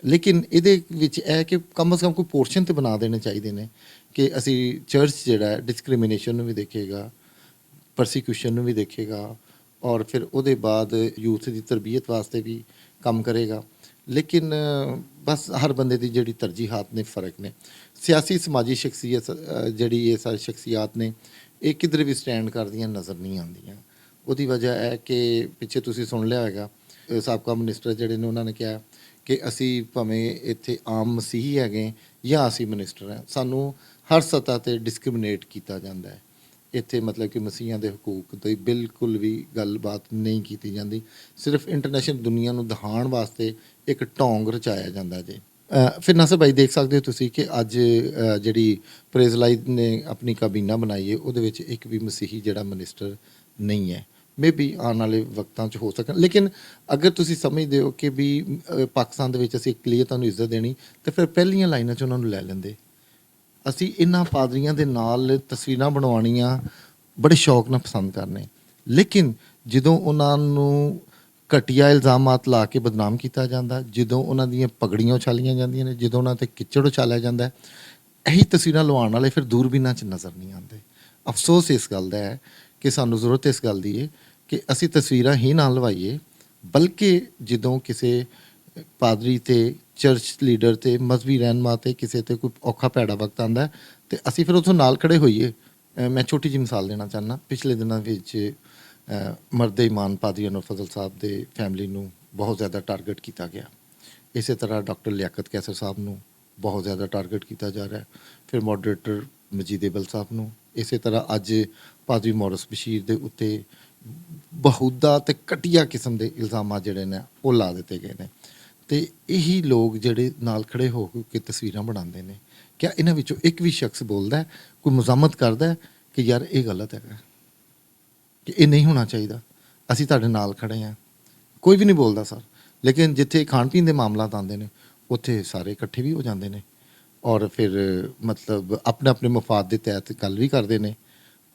ਲੇਕਿਨ ਇਹਦੇ ਵਿੱਚ ਇਹ ਕਿ ਕਮ ਅਜ਼ ਕਮ ਕੋਈ ਪੋਰਸ਼ਨ ਤੇ ਬਣਾ ਦੇਣੇ ਚਾਹੀਦੇ ਨੇ ਕਿ ਅਸੀਂ ਚਰਚ ਜਿਹੜਾ ਡਿਸਕ੍ਰਿਮੀਨੇਸ਼ਨ ਨੂੰ ਵੀ ਦੇਖੇਗਾ, ਪਰਸੀਕਿਊਸ਼ਨ ਨੂੰ ਵੀ ਦੇਖੇਗਾ, ਔਰ ਫਿਰ ਉਹਦੇ ਬਾਅਦ ਯੂਥ ਦੀ ਤਰਬੀਅਤ ਵਾਸਤੇ ਵੀ ਕੰਮ ਕਰੇਗਾ। ਲੇਕਿਨ ਬਸ ਹਰ ਬੰਦੇ ਦੀ ਜਿਹੜੀ ਤਰਜੀਹਾਤ ਨੇ ਫਰਕ ਨੇ। ਸਿਆਸੀ ਸਮਾਜੀ ਸ਼ਖਸੀਅਤ ਜਿਹੜੀ ਇਹ ਸਾਰੀ ਸ਼ਖਸੀਅਤ ਨੇ ਇਹ ਕਿਧਰ ਵੀ ਸਟੈਂਡ ਕਰਦੀਆਂ ਨਜ਼ਰ ਨਹੀਂ ਆਉਂਦੀਆਂ। ਉਹਦੀ ਵਜ੍ਹਾ ਹੈ ਕਿ ਪਿੱਛੇ ਤੁਸੀਂ ਸੁਣ ਲਿਆ ਹੋਵੇਗਾ ਸਾਬਕਾ ਮਿਨਿਸਟਰ ਜਿਹੜੇ ਨੇ ਉਹਨਾਂ ਨੇ ਕਿਹਾ ਕਿ ਅਸੀਂ ਭਾਵੇਂ ਇੱਥੇ ਆਮ ਮਸੀਹੀ ਹੈਗੇ ਜਾਂ ਅਸੀਂ ਮਿਨਿਸਟਰ ਹਾਂ, ਸਾਨੂੰ ਹਰ ਸਤ੍ਹਾ ਤੇ ਡਿਸਕ੍ਰਿਮੀਨੇਟ ਕੀਤਾ ਜਾਂਦਾ ਹੈ। ਇੱਥੇ ਮਤਲਬ ਕਿ ਮਸੀਹਾਂ ਦੇ ਹਕੂਕ ਦੀ ਬਿਲਕੁਲ ਵੀ ਗੱਲਬਾਤ ਨਹੀਂ ਕੀਤੀ ਜਾਂਦੀ, ਸਿਰਫ ਇੰਟਰਨੈਸ਼ਨਲ ਦੁਨੀਆ ਨੂੰ ਦਿਖਾਉਣ ਵਾਸਤੇ ਇੱਕ ਢੋਂਗ ਰਚਾਇਆ ਜਾਂਦਾ ਜੇ। ਫਿਰ ਨਾਸਰ ਭਾਈ ਦੇਖ ਸਕਦੇ ਹੋ ਤੁਸੀਂ ਕਿ ਅੱਜ ਜਿਹੜੀ ਪ੍ਰੇਜ਼ ਲਾਈਵ ਨੇ ਆਪਣੀ ਕਾਬੀਨਾ ਬਣਾਈ ਹੈ ਉਹਦੇ ਵਿੱਚ ਇੱਕ ਵੀ ਮਸੀਹੀ ਜਿਹੜਾ ਮਿਨਿਸਟਰ ਨਹੀਂ ਹੈ। ਮੇਬੀ ਆਉਣ ਵਾਲੇ ਵਕਤਾਂ 'ਚ ਹੋ ਸਕਣ, ਲੇਕਿਨ ਅਗਰ ਤੁਸੀਂ ਸਮਝਦੇ ਹੋ ਕਿ ਵੀ ਪਾਕਿਸਤਾਨ ਦੇ ਵਿੱਚ ਅਸੀਂ ਇਕਲੀਅਤ ਨੂੰ ਇੱਜ਼ਤ ਦੇਣੀ ਤਾਂ ਫਿਰ ਪਹਿਲੀਆਂ ਲਾਈਨਾਂ 'ਚ ਉਹਨਾਂ ਨੂੰ ਲੈ ਲੈਂਦੇ। ਅਸੀਂ ਇਹਨਾਂ ਪਾਦਰੀਆਂ ਦੇ ਨਾਲ ਤਸਵੀਰਾਂ ਬਣਵਾਉਣੀਆਂ ਬੜੇ ਸ਼ੌਕ ਨਾਲ ਪਸੰਦ ਕਰਨੇ, ਲੇਕਿਨ ਜਦੋਂ ਉਹਨਾਂ ਨੂੰ ਘਟੀਆ ਇਲਜ਼ਾਮਾਤ ਲਾ ਕੇ ਬਦਨਾਮ ਕੀਤਾ ਜਾਂਦਾ, ਜਦੋਂ ਉਹਨਾਂ ਦੀਆਂ ਪਗੜੀਆਂ ਉਛਾਲੀਆਂ ਜਾਂਦੀਆਂ ਨੇ, ਜਦੋਂ ਉਹਨਾਂ 'ਤੇ ਕਿੱਚੜ ਉਛਾਲਿਆ ਜਾਂਦਾ, ਇਹੀ ਤਸਵੀਰਾਂ ਲਵਾਉਣ ਵਾਲੇ ਫਿਰ ਦੂਰਬੀਨਾਂ 'ਚ ਨਜ਼ਰ ਨਹੀਂ ਆਉਂਦੇ। ਅਫਸੋਸ ਇਸ ਗੱਲ ਦਾ ਹੈ ਕਿ ਸਾਨੂੰ ਜ਼ਰੂਰਤ ਇਸ ਗੱਲ ਦੀ ਹੈ ਕਿ ਅਸੀਂ ਤਸਵੀਰਾਂ ਹੀ ਨਾ ਲਵਾਈਏ, ਬਲਕਿ ਜਦੋਂ ਕਿਸੇ ਪਾਦਰੀ ਤੇ ਚਰਚ ਲੀਡਰ ਤੇ ਮਜ਼ਹਬੀ ਰਹਿਨੁਮਾ ਤੇ ਕਿਸੇ ਤੇ ਕੋਈ ਔਖਾ ਭੈੜਾ ਵਕਤ ਆਉਂਦਾ ਤੇ ਅਸੀਂ ਫਿਰ ਉੱਥੋਂ ਨਾਲ ਖੜੇ ਹੋਈਏ। ਮੈਂ ਛੋਟੀ ਜਿਹੀ ਮਿਸਾਲ ਦੇਣਾ ਚਾਹੁੰਦਾ। ਪਿਛਲੇ ਦਿਨਾਂ ਵਿੱਚ ਮਰਦ ਇਮਾਨ ਪਾਦਰੀ ਅਨਵਰ ਫਜ਼ਲ ਸਾਹਿਬ ਦੇ ਫੈਮਿਲੀ ਨੂੰ ਬਹੁਤ ਜ਼ਿਆਦਾ ਟਾਰਗੇਟ ਕੀਤਾ ਗਿਆ। ਇਸੇ ਤਰ੍ਹਾਂ ਡਾਕਟਰ ਲਿਆਕਤ ਕੈਸਰ ਸਾਹਿਬ ਨੂੰ ਬਹੁਤ ਜ਼ਿਆਦਾ ਟਾਰਗੇਟ ਕੀਤਾ ਜਾ ਰਿਹਾ। ਫਿਰ ਮੋਡਰੇਟਰ ਮਜੀਦ ਏਬਲ ਸਾਹਿਬ ਨੂੰ, ਇਸੇ ਤਰ੍ਹਾਂ ਅੱਜ ਪਾਦਰੀ ਮੋਰਸ ਬਸ਼ੀਰ ਦੇ ਉੱਤੇ ਬਹੁਦਾ ਤੇ ਘਟੀਆ ਕਿਸਮ ਦੇ ਇਲਜ਼ਾਮਾਂ ਜਿਹੜੇ ਨੇ ਉਹ ਲਾ ਦਿੱਤੇ ਗਏ ਨੇ। ਤੇ ਇਹੀ ਲੋਕ ਜਿਹੜੇ ਨਾਲ ਖੜੇ ਹੋ ਕੇ ਤਸਵੀਰਾਂ ਬਣਾਉਂਦੇ ਨੇ, ਕਿਆ ਇਹਨਾਂ ਵਿੱਚੋਂ ਇੱਕ ਵੀ ਸ਼ਖਸ ਬੋਲਦਾ, ਕੋਈ ਮੁਜ਼ਾਮਤ ਕਰਦਾ ਕਿ ਯਾਰ ਇਹ ਗਲਤ ਹੈਗਾ, ਕਿ ਇਹ ਨਹੀਂ ਹੋਣਾ ਚਾਹੀਦਾ, ਅਸੀਂ ਤੁਹਾਡੇ ਨਾਲ ਖੜੇ ਹਾਂ? ਕੋਈ ਵੀ ਨਹੀਂ ਬੋਲਦਾ ਸਰ। ਲੇਕਿਨ ਜਿੱਥੇ ਖਾਣ ਪੀਣ ਦੇ ਮਾਮਲਾਤ ਆਉਂਦੇ ਨੇ ਉੱਥੇ ਸਾਰੇ ਇਕੱਠੇ ਵੀ ਹੋ ਜਾਂਦੇ ਨੇ ਔਰ ਫਿਰ ਮਤਲਬ ਆਪਣੇ ਆਪਣੇ ਮਫਾਦ ਦੇ ਤਹਿਤ ਗੱਲ ਵੀ ਕਰਦੇ ਨੇ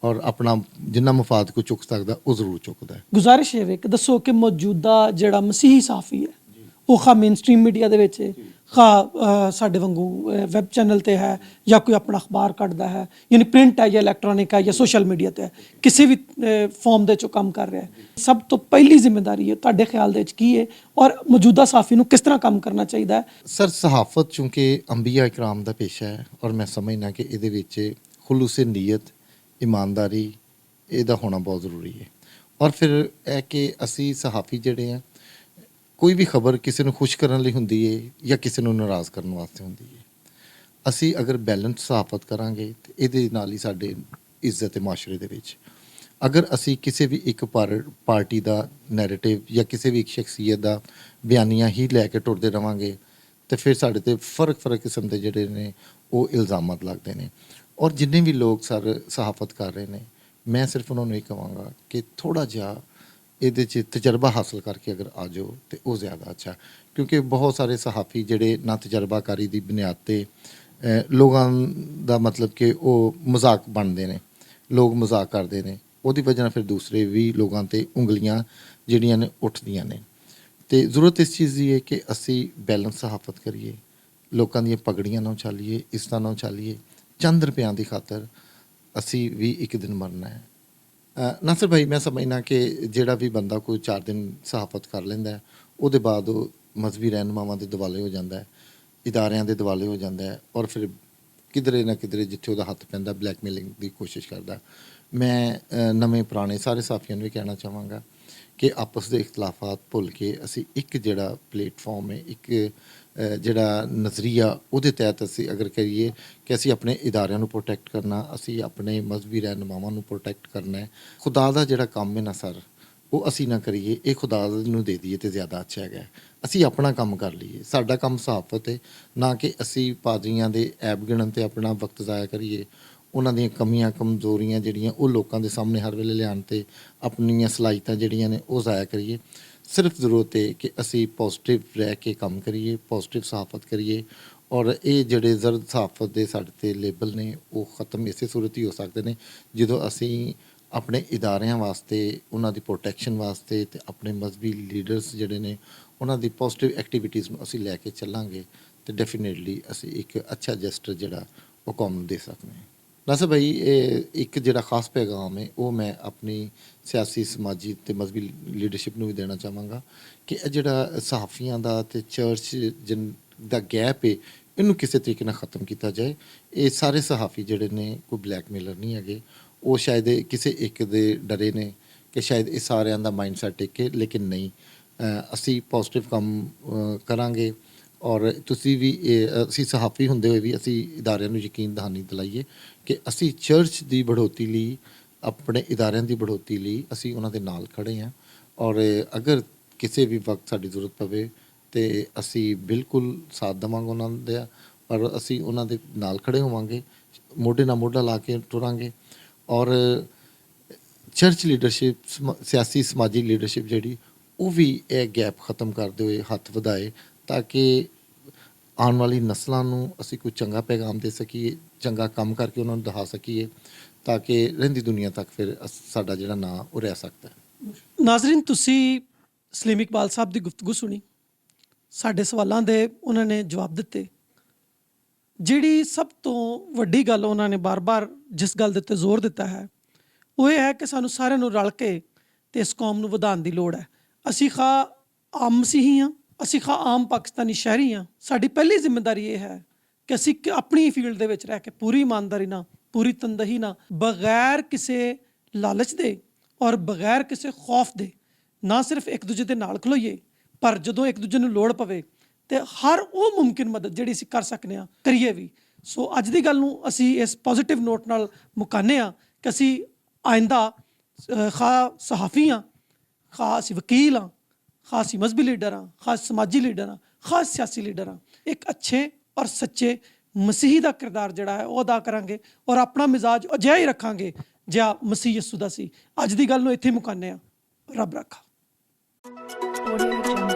ਔਰ ਆਪਣਾ ਜਿੰਨਾ ਮਫਾਦ ਕੋਈ ਚੁੱਕ ਸਕਦਾ ਉਹ ਜ਼ਰੂਰ ਚੁੱਕਦਾ ਹੈ। ਗੁਜ਼ਾਰਿਸ਼ ਇਹ ਵੇ ਕਿ ਦੱਸੋ ਕਿ ਮੌਜੂਦਾ ਜਿਹੜਾ ਮਸੀਹੀ ਸਾਫੀ ਹੈ ਉਹ ਖਾ ਮੇਨਸਟ੍ਰੀਮ ਮੀਡੀਆ ਦੇ ਵਿੱਚ ਖਾ ਸਾਡੇ ਵਾਂਗੂ ਵੈਬ ਚੈਨਲ ਤੇ ਹੈ ਜਾਂ ਕੋਈ ਆਪਣਾ ਅਖਬਾਰ ਕੱਢਦਾ ਹੈ, ਯਾਨੀ ਪ੍ਰਿੰਟ ਹੈ ਜਾਂ ਇਲੈਕਟ੍ਰੋਨਿਕ ਹੈ ਜਾਂ ਸੋਸ਼ਲ ਮੀਡੀਆ ਤੇ ਹੈ, ਕਿਸੇ ਵੀ ਫਾਰਮ ਦੇ ਚੋਂ ਕੰਮ ਕਰ ਰਿਹਾ ਹੈ, ਸਭ ਤੋਂ ਪਹਿਲੀ ਜ਼ਿੰਮੇਵਾਰੀ ਹੈ ਤੁਹਾਡੇ ਖਿਆਲ ਦੇ ਵਿੱਚ ਕੀ ਹੈ ਔਰ ਮੌਜੂਦਾ ਸਾਫੀ ਨੂੰ ਕਿਸ ਤਰ੍ਹਾਂ ਕੰਮ ਕਰਨਾ ਚਾਹੀਦਾ ਹੈ? ਸਰ ਸਹਾਫਤ ਚੂੰਕਿ ਅੰਬੀਆ ਇਕਰਾਮ ਦਾ ਪੇਸ਼ਾ ਹੈ ਔਰ ਮੈਂ ਸਮਝਦਾ ਕਿ ਇਹਦੇ ਵਿੱਚ ਖੁਲੂਸ ਨੀਅਤ, ਈਮਾਨਦਾਰੀ ਇਹਦਾ ਹੋਣਾ ਬਹੁਤ ਜ਼ਰੂਰੀ ਹੈ। ਔਰ ਫਿਰ ਇਹ ਕਿ ਅਸੀਂ ਸਹਾਫੀ ਜਿਹੜੇ ਆ, ਕੋਈ ਵੀ ਖਬਰ ਕਿਸੇ ਨੂੰ ਖੁਸ਼ ਕਰਨ ਲਈ ਹੁੰਦੀ ਹੈ ਜਾਂ ਕਿਸੇ ਨੂੰ ਨਾਰਾਜ਼ ਕਰਨ ਵਾਸਤੇ ਹੁੰਦੀ ਹੈ। ਅਸੀਂ ਅਗਰ ਬੈਲੈਂਸ ਸਹਾਫਤ ਕਰਾਂਗੇ ਤੇ ਇਹਦੇ ਨਾਲ ਹੀ ਸਾਡੇ ਇੱਜ਼ਤ ਹੈ ਮਾਸ਼ਰੇ ਦੇ ਵਿੱਚ। ਅਗਰ ਅਸੀਂ ਕਿਸੇ ਵੀ ਇੱਕ ਪਾਰਟੀ ਦਾ ਨੈਰੇਟਿਵ ਜਾਂ ਕਿਸੇ ਵੀ ਇੱਕ ਸ਼ਖਸੀਅਤ ਦਾ ਬਿਆਨੀਆਂ ਹੀ ਲੈ ਕੇ ਟੁਰਦੇ ਰਵਾਂਗੇ ਤੇ ਫਿਰ ਸਾਡੇ ਤੇ ਫਰਕ ਕਿਸਮ ਦੇ ਜਿਹੜੇ ਨੇ ਉਹ ਇਲਜ਼ਾਮਾਤ ਲੱਗਦੇ ਨੇ। ਔਰ ਜਿੰਨੇ ਵੀ ਲੋਕ ਸਰ ਸਹਾਫਤ ਕਰ ਰਹੇ ਨੇ, ਮੈਂ ਸਿਰਫ ਉਹਨਾਂ ਨੂੰ ਇਹ ਕਹਾਂਗਾ ਕਿ ਥੋੜ੍ਹਾ ਜਿਹਾ ਇਹਦੇ 'ਚ ਤਜਰਬਾ ਹਾਸਲ ਕਰਕੇ ਅਗਰ ਆ ਜਾਓ ਤੇ ਉਹ ਜ਼ਿਆਦਾ ਅੱਛਾ, ਕਿਉਂਕਿ ਬਹੁਤ ਸਾਰੇ ਸਹਾਫੀ ਜਿਹੜੇ ਨਾ ਤਜਰਬਾਕਾਰੀ ਦੀ ਬੁਨਿਆਦ 'ਤੇ ਲੋਕਾਂ ਦਾ ਮਤਲਬ ਕਿ ਉਹ ਮਜ਼ਾਕ ਬਣਦੇ ਨੇ, ਲੋਕ ਮਜ਼ਾਕ ਕਰਦੇ ਨੇ, ਉਹਦੀ ਵਜ੍ਹਾ ਨਾਲ ਫਿਰ ਦੂਸਰੇ ਵੀ ਲੋਕਾਂ 'ਤੇ ਉਂਗਲੀਆਂ ਜਿਹੜੀਆਂ ਨੇ ਉੱਠਦੀਆਂ ਨੇ। ਤੇ ਜ਼ਰੂਰਤ ਇਸ ਚੀਜ਼ ਦੀ ਹੈ ਕਿ ਅਸੀਂ ਬੈਲੈਂਸ ਸਹਾਫਤ ਕਰੀਏ, ਲੋਕਾਂ ਦੀਆਂ ਪਗੜੀਆਂ ਨਾ ਉਛਾਲੀਏ, ਇੱਜ਼ਤਾਂ ਨਾ ਉਛਾਲੀਏ। ਚੰਦ ਰੁਪਇਆਂ ਦੀ ਖਾਤਰ ਅਸੀਂ ਵੀ ਇੱਕ ਦਿਨ ਮਰਨਾ ਹੈ। ਨਾਸਰ ਭਾਈ ਮੈਂ ਸਮਝਣਾ ਕਿ ਜਿਹੜਾ ਵੀ ਬੰਦਾ ਕੋਈ 4 ਦਿਨ ਸਹਾਫਤ ਕਰ ਲੈਂਦਾ ਉਹਦੇ ਬਾਅਦ ਉਹ ਮਜ਼ਹਬੀ ਰਹਿਨੁਮਾਵਾਂ ਦੇ ਦਿਵਾਲੇ ਹੋ ਜਾਂਦਾ ਹੈ, ਇਦਾਰਿਆਂ ਦੇ ਦਿਵਾਲੇ ਹੋ ਜਾਂਦਾ ਹੈ ਔਰ ਫਿਰ ਕਿਧਰੇ ਨਾ ਕਿਧਰੇ ਜਿੱਥੇ ਉਹਦਾ ਹੱਥ ਪੈਂਦਾ ਬਲੈਕਮੇਲਿੰਗ ਦੀ ਕੋਸ਼ਿਸ਼ ਕਰਦਾ। ਮੈਂ ਨਵੇਂ ਪੁਰਾਣੇ ਸਾਰੇ ਸਾਥੀਆਂ ਨੂੰ ਵੀ ਕਹਿਣਾ ਚਾਹਾਂਗਾ ਕਿ ਆਪਸ ਦੇ ਇਖਤਲਾਫਾਤ ਭੁੱਲ ਕੇ ਅਸੀਂ ਇੱਕ ਜਿਹੜਾ ਪਲੇਟਫਾਰਮ ਹੈ, ਇੱਕ ਜਿਹੜਾ ਨਜ਼ਰੀਆ ਉਹਦੇ ਤਹਿਤ ਅਸੀਂ ਅਗਰ ਕਰੀਏ ਕਿ ਅਸੀਂ ਆਪਣੇ ਇਦਾਰਿਆਂ ਨੂੰ ਪ੍ਰੋਟੈਕਟ ਕਰਨਾ, ਅਸੀਂ ਆਪਣੇ ਮਜ਼ਹਬੀ ਰਹਿਨੁਮਾਵਾਂ ਨੂੰ ਪ੍ਰੋਟੈਕਟ ਕਰਨਾ ਹੈ। ਖੁਦਾ ਦਾ ਜਿਹੜਾ ਕੰਮ ਹੈ ਨਾ ਸਰ, ਉਹ ਅਸੀਂ ਨਾ ਕਰੀਏ, ਇਹ ਖੁਦਾ ਨੂੰ ਦੇ ਦਈਏ ਤੇ ਜ਼ਿਆਦਾ ਅੱਛਾ ਹੈਗਾ। ਅਸੀਂ ਆਪਣਾ ਕੰਮ ਕਰ ਲਈਏ, ਸਾਡਾ ਕੰਮ ਸਹਾਫਤ ਹੈ, ਨਾ ਕਿ ਅਸੀਂ ਪਾਦਰੀਆਂ ਦੇ ਐਬ ਗਿਣਨ 'ਤੇ ਆਪਣਾ ਵਕਤ ਜ਼ਾਇਆ ਕਰੀਏ, ਉਹਨਾਂ ਦੀਆਂ ਕਮੀਆਂ ਕਮਜ਼ੋਰੀਆਂ ਜਿਹੜੀਆਂ ਉਹ ਲੋਕਾਂ ਦੇ ਸਾਹਮਣੇ ਹਰ ਵੇਲੇ ਲਿਆਉਣ 'ਤੇ ਆਪਣੀਆਂ ਸਲਾਹੀਤਾਂ ਜਿਹੜੀਆਂ ਨੇ ਉਹ ਜ਼ਾਇਆ ਕਰੀਏ। ਸਿਰਫ ਜ਼ਰੂਰਤ ਹੈ ਕਿ ਅਸੀਂ ਪੋਜ਼ਿਟਿਵ ਰਹਿ ਕੇ ਕੰਮ ਕਰੀਏ, ਪੋਜ਼ਿਟਿਵ ਸਹਾਫਤ ਕਰੀਏ। ਔਰ ਇਹ ਜਿਹੜੇ ਜ਼ਰਦ ਸਹਾਫਤ ਦੇ ਸਾਡੇ 'ਤੇ ਲੇਬਲ ਨੇ ਉਹ ਖ਼ਤਮ ਇਸੇ ਸੂਰਤ ਹੀ ਹੋ ਸਕਦੇ ਨੇ ਜਦੋਂ ਅਸੀਂ ਆਪਣੇ ਇਦਾਰਿਆਂ ਵਾਸਤੇ, ਉਹਨਾਂ ਦੀ ਪ੍ਰੋਟੈਕਸ਼ਨ ਵਾਸਤੇ ਅਤੇ ਆਪਣੇ ਮਜ਼ਹਬੀ ਲੀਡਰਸ ਜਿਹੜੇ ਨੇ ਉਹਨਾਂ ਦੀ ਪੋਜ਼ਿਟਿਵ ਐਕਟੀਵਿਟੀਜ਼ ਨੂੰ ਅਸੀਂ ਲੈ ਕੇ ਚੱਲਾਂਗੇ ਤੇ ਡੈਫੀਨੇਟਲੀ ਅਸੀਂ ਇੱਕ ਅੱਛਾ ਜੈਸਟਰ ਜਿਹੜਾ ਉਹ ਕੌਮ ਨੂੰ ਦੇ ਸਕਦੇ ਹਾਂ। ਨਾਸਰ ਭਾਈ, ਇਹ ਇੱਕ ਜਿਹੜਾ ਖਾਸ ਪੈਗਾਮ ਹੈ ਉਹ ਮੈਂ ਆਪਣੀ ਸਿਆਸੀ, ਸਮਾਜੀ ਅਤੇ ਮਜ਼ਹਬੀ ਲੀਡਰਸ਼ਿਪ ਨੂੰ ਵੀ ਦੇਣਾ ਚਾਹਾਂਗਾ ਕਿ ਇਹ ਜਿਹੜਾ ਸਹਾਫੀਆਂ ਦਾ ਅਤੇ ਚਰਚ ਦਾ ਗੈਪ ਹੈ ਇਹਨੂੰ ਕਿਸੇ ਤਰੀਕੇ ਨਾਲ ਖ਼ਤਮ ਕੀਤਾ ਜਾਏ। ਇਹ ਸਾਰੇ ਸਹਾਫੀ ਜਿਹੜੇ ਨੇ ਕੋਈ ਬਲੈਕਮੇਲਰ ਨਹੀਂ ਹੈਗੇ, ਉਹ ਸ਼ਾਇਦ ਕਿਸੇ ਇੱਕ ਦੇ ਡਰੇ ਨੇ ਕਿ ਸ਼ਾਇਦ ਇਹ ਸਾਰਿਆਂ ਦਾ ਮਾਈਂਡ ਸੈਟ ਟਿਕੇ, ਲੇਕਿਨ ਨਹੀਂ, ਅਸੀਂ ਪੋਜ਼ਿਟਿਵ ਕੰਮ ਕਰਾਂਗੇ। ਔਰ ਤੁਸੀਂ ਵੀ ਅਸੀਂ ਸਹਾਫੀ ਹੁੰਦੇ ਹੋਏ ਵੀ ਅਸੀਂ ਇਦਾਰਿਆਂ ਨੂੰ ਯਕੀਨ ਦਹਾਨੀ ਦਿਲਾਈਏ ਕਿ ਅਸੀਂ ਚਰਚ ਦੀ ਬੜ੍ਹੋਤੀ ਲਈ, ਆਪਣੇ ਇਦਾਰਿਆਂ ਦੀ ਬੜ੍ਹੋਤੀ ਲਈ ਅਸੀਂ ਉਹਨਾਂ ਦੇ ਨਾਲ ਖੜ੍ਹੇ ਹਾਂ। ਔਰ ਅਗਰ ਕਿਸੇ ਵੀ ਵਕਤ ਸਾਡੀ ਜ਼ਰੂਰਤ ਪਵੇ ਤੇ ਅਸੀਂ ਬਿਲਕੁਲ ਸਾਥ ਦੇਵਾਂਗੇ ਉਹਨਾਂ ਦਾ, ਔਰ ਅਸੀਂ ਉਹਨਾਂ ਦੇ ਨਾਲ ਖੜ੍ਹੇ ਹੋਵਾਂਗੇ, ਮੋਢੇ ਨਾਲ ਮੋਢਾ ਲਾ ਕੇ ਤੁਰਾਂਗੇ। ਔਰ ਚਰਚ ਲੀਡਰਸ਼ਿਪ, ਸਿਆਸੀ ਸਮਾਜੀ ਲੀਡਰਸ਼ਿਪ ਜਿਹੜੀ ਉਹ ਵੀ ਇਹ ਗੈਪ ਖ਼ਤਮ ਕਰਦੇ ਹੋਏ ਹੱਥ ਵਧਾਏ ਤਾਂ ਕਿ ਆਉਣ ਵਾਲੀ ਨਸਲਾਂ ਨੂੰ ਅਸੀਂ ਕੋਈ ਚੰਗਾ ਪੈਗਾਮ ਦੇ ਸਕੀਏ, ਚੰਗਾ ਕੰਮ ਕਰਕੇ ਉਹਨਾਂ ਨੂੰ ਦਿਖਾ ਸਕੀਏ ਤਾਂ ਕਿ ਰਹਿੰਦੀ ਦੁਨੀਆ ਤੱਕ ਫਿਰ ਸਾਡਾ ਜਿਹੜਾ ਨਾਂ ਉਹ ਰਹਿ ਸਕਦਾ ਹੈ। ਨਾਜ਼ਰੀਨ, ਤੁਸੀਂ ਸਲੀਮ ਇਕਬਾਲ ਸਾਹਿਬ ਦੀ ਗੁਫ਼ਤਗੂ ਸੁਣੀ, ਸਾਡੇ ਸਵਾਲਾਂ ਦੇ ਉਹਨਾਂ ਨੇ ਜਵਾਬ ਦਿੱਤੇ। ਜਿਹੜੀ ਸਭ ਤੋਂ ਵੱਡੀ ਗੱਲ ਉਹਨਾਂ ਨੇ ਬਾਰ-ਬਾਰ ਜਿਸ ਗੱਲ ਦੇ ਉੱਤੇ ਜ਼ੋਰ ਦਿੱਤਾ ਹੈ ਉਹ ਇਹ ਹੈ ਕਿ ਸਾਨੂੰ ਸਾਰਿਆਂ ਨੂੰ ਰਲ ਕੇ ਤੇ ਇਸ ਕੌਮ ਨੂੰ ਵਧਾਉਣ ਦੀ ਲੋੜ ਹੈ। ਅਸੀਂ ਆਮ ਮਸੀਹੀ ਹਾਂ, ਅਸੀਂ ਆਮ ਪਾਕਿਸਤਾਨੀ ਸ਼ਹਿਰੀ ਹਾਂ। ਸਾਡੀ ਪਹਿਲੀ ਜ਼ਿੰਮੇਵਾਰੀ ਇਹ ਹੈ ਕਿ ਅਸੀਂ ਆਪਣੀ ਫੀਲਡ ਦੇ ਵਿੱਚ ਰਹਿ ਕੇ ਪੂਰੀ ਇਮਾਨਦਾਰੀ ਨਾਲ, ਪੂਰੀ ਤਨਦਹੀ ਨਾਲ, ਬਗੈਰ ਕਿਸੇ ਲਾਲਚ ਦੇ ਔਰ ਬਗੈਰ ਕਿਸੇ ਖੌਫ ਦੇ ਨਾ ਸਿਰਫ ਇੱਕ ਦੂਜੇ ਦੇ ਨਾਲ ਖਲੋਈਏ, ਪਰ ਜਦੋਂ ਇੱਕ ਦੂਜੇ ਨੂੰ ਲੋੜ ਪਵੇ ਤੇ ਹਰ ਉਹ ਮੁਮਕਿਨ ਮਦਦ ਜਿਹੜੀ ਅਸੀਂ ਕਰ ਸਕਦੇ ਹਾਂ ਕਰੀਏ ਵੀ। ਸੋ ਅੱਜ ਦੀ ਗੱਲ ਨੂੰ ਅਸੀਂ ਇਸ ਪੋਜ਼ਿਟਿਵ ਨੋਟ ਨਾਲ ਮੁਕਾਉਂਦੇ ਹਾਂ ਕਿ ਅਸੀਂ ਆਇੰਦਾ ਸਹਾਫੀ ਹਾਂ, ਅਸੀਂ ਵਕੀਲ ਹਾਂ, ਅਸੀਂ ਮਜ਼ਹਬੀ ਲੀਡਰ ਹਾਂ, ਸਮਾਜੀ ਲੀਡਰ ਹਾਂ, ਸਿਆਸੀ ਲੀਡਰ ਹਾਂ, ਇੱਕ ਅੱਛੇ ਔਰ ਸੱਚੇ ਮਸੀਹੀ ਦਾ ਕਿਰਦਾਰ ਜਿਹੜਾ ਹੈ ਉਹ ਅਦਾ ਕਰਾਂਗੇ ਔਰ ਆਪਣਾ ਮਿਜ਼ਾਜ ਅਜਿਹਾ ਹੀ ਰੱਖਾਂਗੇ ਜਿਹਾ ਮਸੀਹ ਯਿਸੂ ਦਾ ਸੀ। ਅੱਜ ਦੀ ਗੱਲ ਨੂੰ ਇੱਥੇ ਮੁਕਾਉਂਦੇ ਹਾਂ। ਰੱਬ ਰਾਖਾ। Audio Jungle.